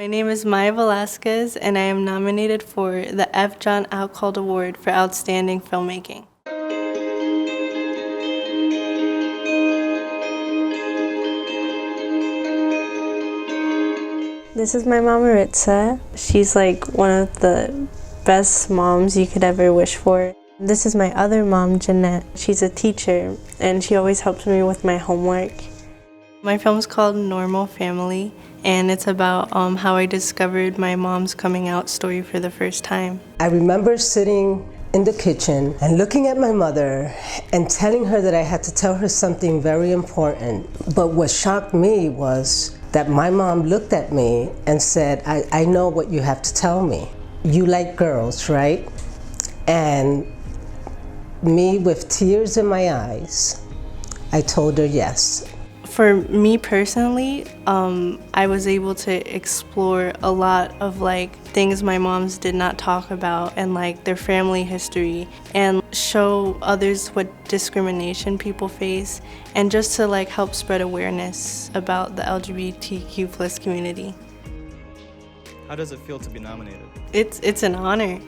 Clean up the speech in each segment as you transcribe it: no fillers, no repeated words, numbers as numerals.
My name is Maya Velazquez, and I am nominated for the John Outcalt Award for Outstanding Filmmaking. This is my mom, Maritza. She's like one of the best moms you could ever wish for. This is my other mom, Jeanette. She's a teacher, and she always helps me with my homework. My film's called Normal Family, and it's about how I discovered my mom's coming out story for the first time. I remember sitting in the kitchen and looking at my mother and telling her that I had to tell her something very important. But what shocked me was that my mom looked at me and said, I know what you have to tell me. You like girls, right? And me, with tears in my eyes, I told her yes. For me personally, I was able to explore a lot of things my moms did not talk about, and their family history, and show others what discrimination people face, and just to help spread awareness about the LGBTQ+ community. How does it feel to be nominated? It's an honor.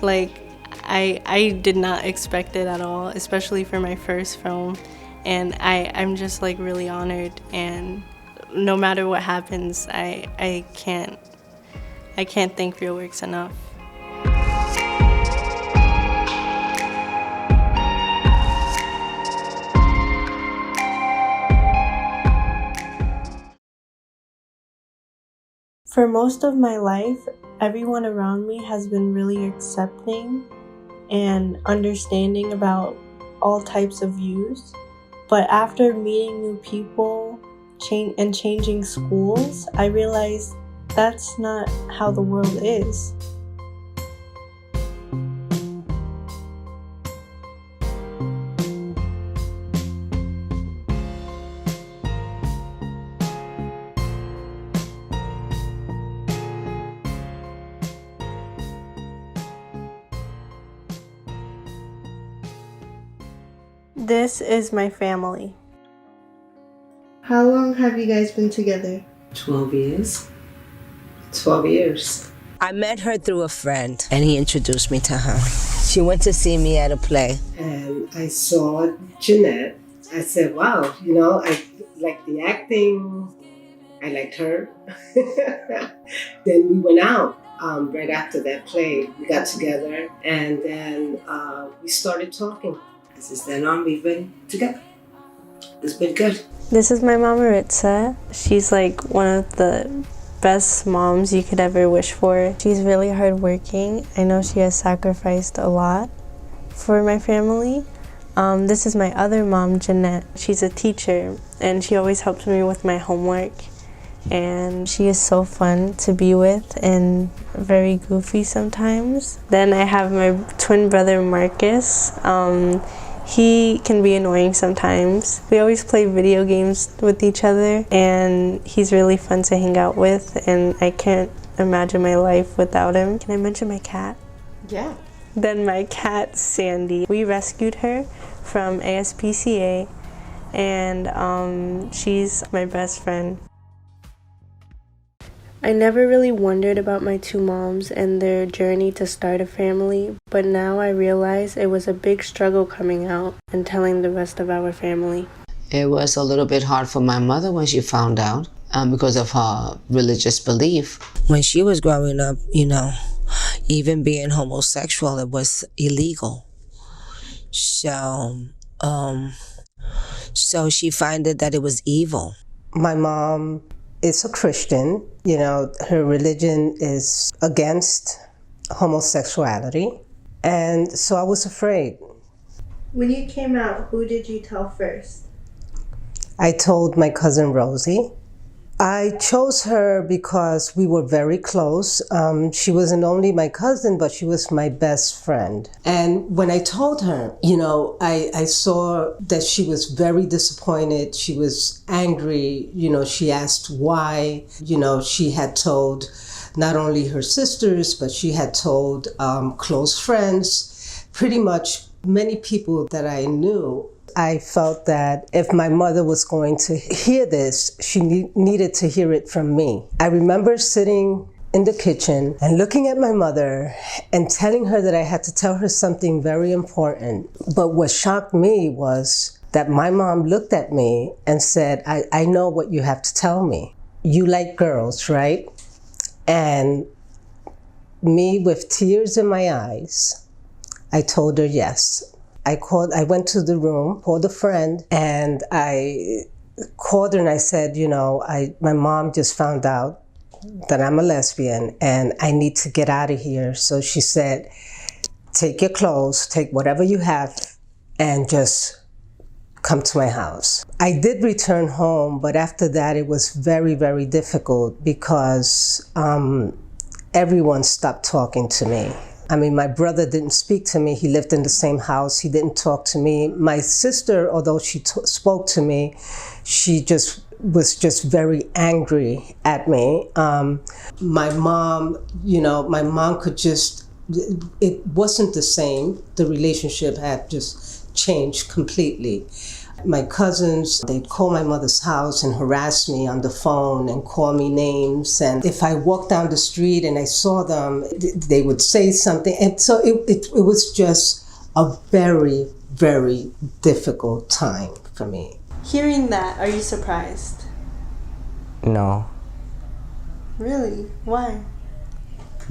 I did not expect it at all, especially for my first film. And I'm just really honored, and no matter what happens, I can't thank Realworks enough. For most of my life, everyone around me has been really accepting and understanding about all types of views. But after meeting new people and changing schools, I realized that's not how the world is. This is my family. How long have you guys been together? 12 years. 12 years. I met her through a friend, and he introduced me to her. She went to see me at a play. And I saw Jeanette. I said, wow, I like the acting. I liked her. Then we went out right after that play. We got together, and then we started talking. Since then on, we've been together. It's been good. This is my mom, Maritza. She's one of the best moms you could ever wish for. She's really hardworking. I know she has sacrificed a lot for my family. This is my other mom, Jeanette. She's a teacher, and she always helps me with my homework. And she is so fun to be with and very goofy sometimes. Then I have my twin brother, Marcus. He can be annoying sometimes. We always play video games with each other, and he's really fun to hang out with, and I can't imagine my life without him. Can I mention my cat? Yeah. Then my cat, Sandy. We rescued her from ASPCA, and she's my best friend. I never really wondered about my two moms and their journey to start a family, but now I realize it was a big struggle coming out and telling the rest of our family. It was a little bit hard for my mother when she found out because of her religious belief. When she was growing up, even being homosexual, it was illegal. So she found that it was evil. My mom is a Christian. Her religion is against homosexuality. And so I was afraid. When you came out, who did you tell first? I told my cousin Rosie. I chose her because we were very close. She wasn't only my cousin, but she was my best friend. And when I told her, I saw that she was very disappointed. She was angry. She asked why. She had told not only her sisters, but she had told close friends, pretty much many people that I knew. I felt that if my mother was going to hear this, she needed to hear it from me. I remember sitting in the kitchen and looking at my mother and telling her that I had to tell her something very important. But what shocked me was that my mom looked at me and said, I know what you have to tell me. You like girls, right? And me, with tears in my eyes, I told her yes. I went to the room, called a friend, and I called her and I said, my mom just found out that I'm a lesbian and I need to get out of here. So she said, take your clothes, take whatever you have, and just come to my house. I did return home, but after that it was very, very difficult because everyone stopped talking to me. I mean, my brother didn't speak to me. He lived in the same house. He didn't talk to me. My sister, although she spoke to me, she was just very angry at me. My mom, my mom could just, it wasn't the same. The relationship had just changed completely. My cousins, they'd call my mother's house and harass me on the phone and call me names. And if I walked down the street and I saw them, they would say something. And so it was just a very, very difficult time for me. Hearing that, are you surprised? No. Really? Why?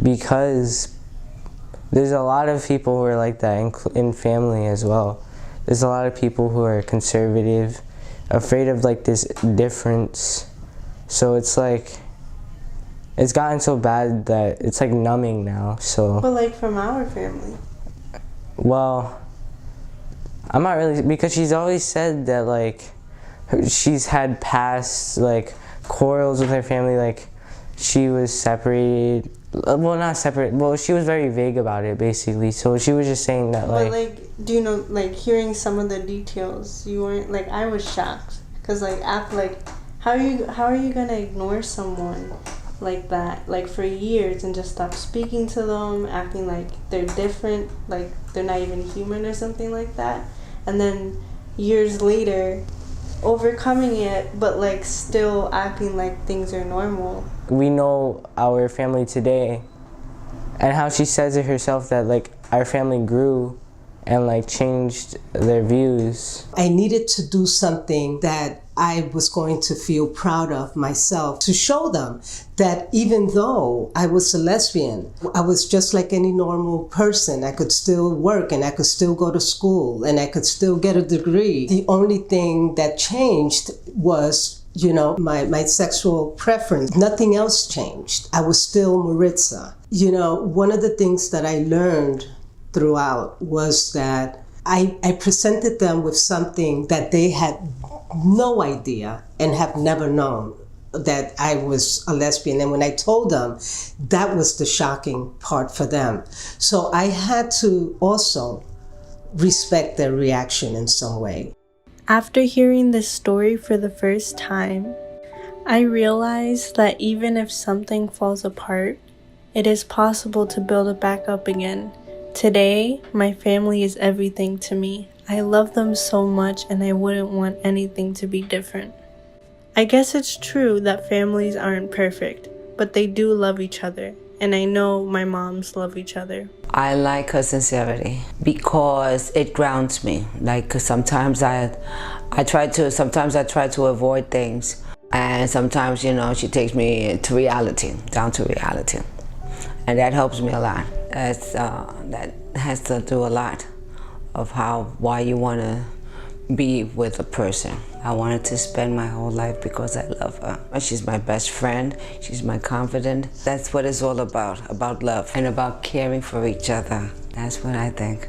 Because there's a lot of people who are like that in family as well. There's a lot of people who are conservative, afraid of like this difference. So it's like, it's gotten so bad that it's like numbing now, so. But like from our family? Well, I'm not really, because she's always said that like, she's had past like quarrels with her family, like she was separated. Well, not separate. Well, she was very vague about it, basically. So she was just saying that, like... But, like, do you know, like, hearing some of the details, you weren't, like, I was shocked. Because, like, after, like, how are you going to ignore someone like that, like, for years and just stop speaking to them, acting like they're different, like, they're not even human or something like that? And then years later, overcoming it, but, like, still acting like things are normal. We know our family today and how she says it herself that like our family grew and like changed their views. I needed to do something that I was going to feel proud of myself, to show them that even though I was a lesbian, I was just like any normal person. I could still work and I could still go to school and I could still get a degree. The only thing that changed was my sexual preference. Nothing else changed. I was still Maritza. One of the things that I learned throughout was that I presented them with something that they had no idea and have never known, that I was a lesbian. And when I told them, that was the shocking part for them. So I had to also respect their reaction in some way. After hearing this story for the first time, I realized that even if something falls apart, it is possible to build it back up again. Today, my family is everything to me. I love them so much and I wouldn't want anything to be different. I guess it's true that families aren't perfect, but they do love each other. And I know my moms love each other. I like her sincerity because it grounds me. Like sometimes I try to avoid things, and sometimes she takes me to reality, down to reality, and that helps me a lot. That has to do a lot of why you want to be with a person. I wanted to spend my whole life because I love her. She's my best friend. She's my confidant. That's what it's all about love and about caring for each other. That's what I think.